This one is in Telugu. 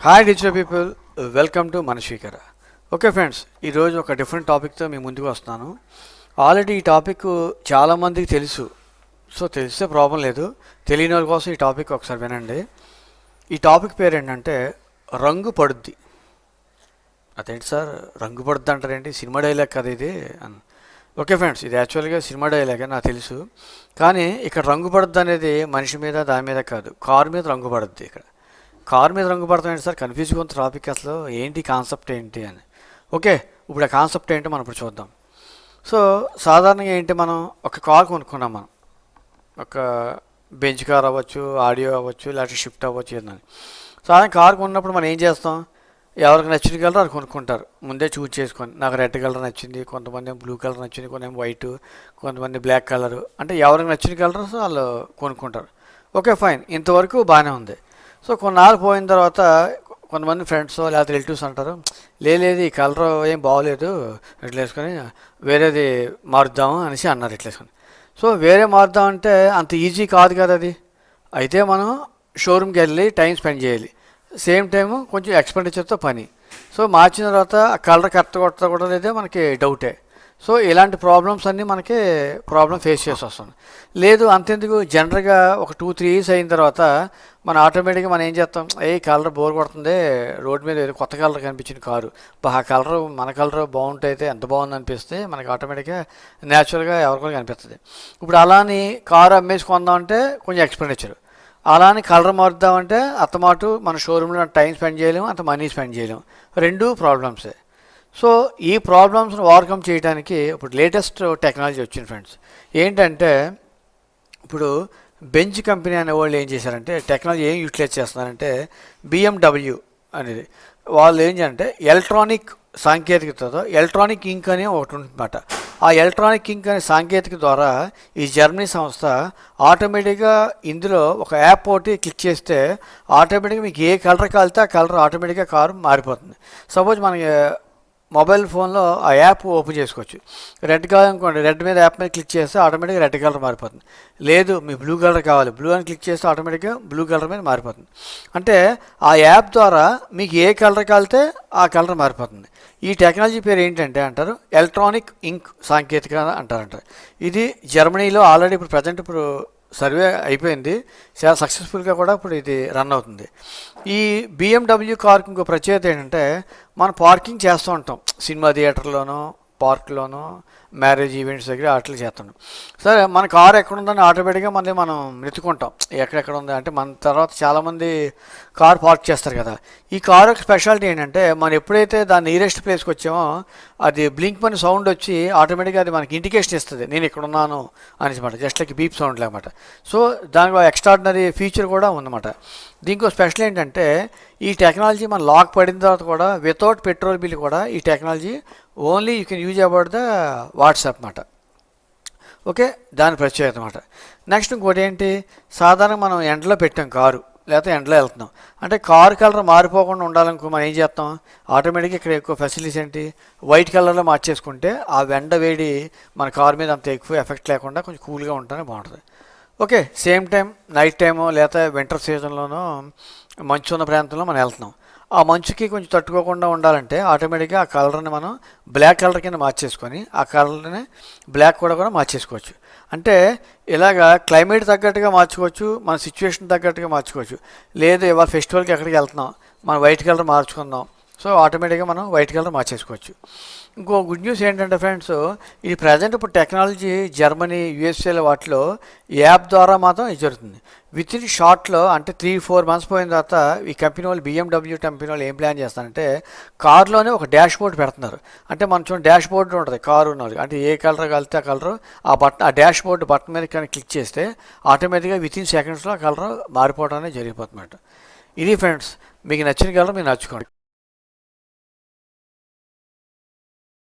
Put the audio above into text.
Hi digital people, welcome to manasrikara. Okay friends, ఈరోజు ఒక డిఫరెంట్ టాపిక్తో మీ ముందుకు వస్తున్నాను. ఆల్రెడీ ఈ టాపిక్ చాలామందికి తెలుసు, సో తెలిస్తే ప్రాబ్లం లేదు. తెలియని వాళ్ళ కోసం ఈ టాపిక్ ఒకసారి వినండి. ఈ టాపిక్ పేరు ఏంటంటే రంగు పడుద్ది. అదేంటి సార్ రంగు పడుద్ది అంటారేంటి? సినిమా డైలాగ్ కదా ఇది అని. ఓకే ఫ్రెండ్స్, ఇది యాక్చువల్గా సినిమా డైలాగే నాకు తెలుసు. కానీ ఇక్కడ రంగు పడుద్ది అనేది మనిషి మీద దాని మీద కాదు, కారు మీద రంగు పడుద్ది. ఇక్కడ కారు మీద రంగు పడుతుంది సార్, కన్ఫ్యూజ్గా ఉంది టాపిక్. అసలు ఏంటి కాన్సెప్ట్ ఏంటి అని. ఓకే, ఇప్పుడు ఆ కాన్సెప్ట్ ఏంటో మనం ఇప్పుడు చూద్దాం. సో సాధారణంగా ఏంటి, మనం ఒక కార్ కొనుక్కున్నాం. మనం ఒక బెంచ్ కార్ అవ్వచ్చు, ఆడియో అవ్వచ్చు, లేకపోతే షిఫ్ట్ అవ్వచ్చు ఏదని. సాధారణ కార్ కొన్నప్పుడు మనం ఏం చేస్తాం, ఎవరికి నచ్చిన కలర్ అది కొనుక్కుంటారు ముందే చూజ్ చేసుకొని. నాకు రెడ్ కలర్ నచ్చింది, కొంతమంది బ్లూ కలర్ నచ్చింది, కొంతమంది వైట్, కొంతమంది బ్లాక్ కలరు. అంటే ఎవరికి నచ్చిన కలర్స్ వాళ్ళు కొనుక్కుంటారు. ఓకే ఫైన్, ఇంతవరకు బాగానే ఉంది. సో కొన్నాళ్ళు పోయిన తర్వాత కొంతమంది ఫ్రెండ్స్ లేకపోతే రిలేటివ్స్ అంటారు, లేదు ఈ కలర్ ఏం బాగోలేదు, ఇట్లా వేసుకొని వేరేది మారుద్దాము అనేసి అన్నారు ఇట్లా వేసుకొని. సో వేరే మారుద్దాం అంటే అంత ఈజీ కాదు కదా అది. అయితే మనం షోరూమ్కి వెళ్ళి టైం స్పెండ్ చేయాలి, సేమ్ టైము కొంచెం ఎక్స్పెండిచర్తో పని. సో మార్చిన తర్వాత ఆ కలర్ కరెక్ట్ కొట్టా కూడా లేదే మనకి డౌటే. సో ఇలాంటి ప్రాబ్లమ్స్ అన్నీ మనకి ఫేస్ చేసి వస్తుంది. లేదు అంతెందుకు, జనరల్గా ఒక 2-3 years అయిన తర్వాత మనం ఆటోమేటిక్గా మనం ఏం చేస్తాం, ఏ కలర్ బోర్ కొడుతుంది, రోడ్డు మీద ఏదో కొత్త కలర్ కనిపించిన కారు, ఆ కలర్ మన కలర్ బాగుంటే ఎంత బాగుంది అనిపిస్తే మనకి ఆటోమేటిక్గా న్యాచురల్గా ఎవరికో కనిపిస్తుంది. ఇప్పుడు అలాని కారు అమ్మేసి కొందామంటే కొంచెం ఎక్స్పెండిచర్, అలానే కలర్ మారుద్దామంటే అత్తమాటు మన షోరూంలో టైం స్పెండ్ చేయలేము, అంత మనీ స్పెండ్ చేయలేము. రెండు ప్రాబ్లమ్సే. సో ఈ ప్రాబ్లమ్స్ని ఓవర్కమ్ చేయడానికి ఇప్పుడు లేటెస్ట్ టెక్నాలజీ వచ్చింది ఫ్రెండ్స్. ఏంటంటే ఇప్పుడు బెంచ్ కంపెనీ అనే వాళ్ళు ఏం చేశారంటే టెక్నాలజీ ఏం యూటిలైజ్ చేస్తున్నారంటే BMW అనేది వాళ్ళు ఏం చేయాలంటే ఎలక్ట్రానిక్ సాంకేతికతతో ఎలక్ట్రానిక్ ఇంక్ అని ఒకటి ఉంటుందన్నమాట. ఆ ఎలక్ట్రానిక్ ఇంక్ అనే సాంకేతిక ద్వారా ఈ జర్మనీ సంస్థ ఆటోమేటిక్గా ఇందులో ఒక యాప్ ఒకటి క్లిక్ చేస్తే ఆటోమేటిక్గా మీకు ఏ కలర్ కాలితే ఆ కలర్ ఆటోమేటిక్గా కారు మారిపోతుంది. సపోజ్ మనకి మొబైల్ ఫోన్లో ఆ యాప్ ఓపెన్ చేసుకోవచ్చు. రెడ్ కావాలనుకోండి, రెడ్ మీద యాప్ మీద క్లిక్ చేస్తే ఆటోమేటిక్గా రెడ్ కలర్ మారిపోతుంది. లేదు మీ బ్లూ కలర్ కావాలి, బ్లూ అని క్లిక్ చేస్తే ఆటోమేటిక్గా బ్లూ కలర్ మీద మారిపోతుంది. అంటే ఆ యాప్ ద్వారా మీకు ఏ కలర్ కాలితే ఆ కలర్ మారిపోతుంది. ఈ టెక్నాలజీ పేరు ఏంటంటే అంటారు ఎలక్ట్రానిక్ ఇంక్ సాంకేతిక అంటారంటారు. ఇది జర్మనీలో ఆల్రెడీ ఇప్పుడు ప్రజెంట్ ఇప్పుడు సర్వే అయిపోయింది, చాలా సక్సెస్ఫుల్గా కూడా ఇప్పుడు ఇది రన్ అవుతుంది. ఈ BMW కార్కి ఇంకో ప్రత్యేకత ఏంటంటే మనం పార్కింగ్ చేస్తూ ఉంటాం, సినిమా థియేటర్లోనో పార్క్లోనో మ్యారేజ్ ఈవెంట్స్ దగ్గర అట్లా చేస్తున్నాం. సరే మన కారు ఎక్కడ ఉందని ఆటోమేటిక్గా మనం వెతుకుంటాం ఎక్కడెక్కడ ఉంది అంటే. మన తర్వాత చాలామంది కార్ పార్క్ చేస్తారు కదా. ఈ కారు యొక్క స్పెషాలిటీ ఏంటంటే మనం ఎప్పుడైతే దాని నియరెస్ట్ ప్లేస్కి వచ్చామో అది బ్లింక్ పని సౌండ్ వచ్చి ఆటోమేటిక్గా అది మనకి ఇండికేషన్ ఇస్తుంది, నేను ఇక్కడ ఉన్నాను అనేమాట, జస్ట్ లైక్ బీప్ సౌండ్ అనమాట. సో దానికి ఎక్స్ట్రాడినరీ ఫీచర్ కూడా ఉందన్నమాట. దీనికి స్పెషల్ ఏంటంటే ఈ టెక్నాలజీ మన లాక్ పడిన తర్వాత కూడా వితౌట్ పెట్రోల్ బిల్ కూడా ఈ technology only you can use about the WhatsApp అన్నమాట. ఓకే, దాని ప్రత్యేకత అన్నమాట. నెక్స్ట్ ఇంకోటి ఏంటి, సాధారణంగా మనం ఎండలో పెట్టాం కారు, లేకపోతే ఎండలో వెళ్తున్నాం అంటే కారు కలర్ మారిపోకుండా ఉండాలనుకో మనం ఏం చేస్తాం, ఆటోమేటిక్గా ఇక్కడ ఎక్కువ ఫెసిలిటీస్ ఏంటి, వైట్ కలర్లో మార్చేసుకుంటే ఆ ఎండ వేడి మన కారు మీద అంత ఎక్కువ ఎఫెక్ట్ లేకుండా కొంచెం కూల్గా ఉంటేనే బాగుంటుంది. ఓకే, సేమ్ టైం నైట్ టైమో లేకపోతే వింటర్ సీజన్లోనో మంచు ఉన్న ప్రాంతంలో మనం వెళ్తున్నాం, ఆ మంచుకి కొంచెం తట్టుకోకుండా ఉండాలంటే ఆటోమేటిక్గా ఆ కలర్ని మనం బ్లాక్ కలర్ కింద మార్చేసుకొని ఆ కలర్ని బ్లాక్ కూడా మార్చేసుకోవచ్చు. అంటే ఇలాగా క్లైమేట్ తగ్గట్టుగా మార్చుకోవచ్చు, మన సిచ్యువేషన్ తగ్గట్టుగా మార్చుకోవచ్చు. లేదు ఇవాళ ఫెస్టివల్కి ఎక్కడికి వెళ్తున్నాం, మనం వైట్ కలర్ మార్చుకుందాం, సో ఆటోమేటిక్గా మనం వైట్ కలర్ మార్చేసుకోవచ్చు. ఇంకో గుడ్ న్యూస్ ఏంటంటే ఫ్రెండ్స్, ఇది ప్రజెంట్ ఇప్పుడు టెక్నాలజీ జర్మనీ USA వాటిలో యాప్ ద్వారా మాత్రం ఇది జరుగుతుంది. విత్ ఇన్ షార్ట్లో అంటే 3-4 months పోయిన తర్వాత ఈ కంపెనీ వాళ్ళు BMW కంపెనీ వాళ్ళు ఏం ప్లాన్ చేస్తారంటే కార్లోనే ఒక డాష్ బోర్డ్ పెడుతున్నారు. అంటే మనం చూడండి డాష్ బోర్డు ఉంటుంది కారు ఉన్నది, అంటే ఏ కలర్ కలితే ఆ కలర్ ఆ డాష్ బోర్డు బటన్ మీద కానీ క్లిక్ చేస్తే ఆటోమేటిక్గా విత్ ఇన్ సెకండ్స్లో ఆ కలర్ మారిపోవడం అనేది జరిగిపోతుందన్నమాట. ఇది ఫ్రెండ్స్, మీకు నచ్చిన కలర్ మీరు నచ్చుకోండి.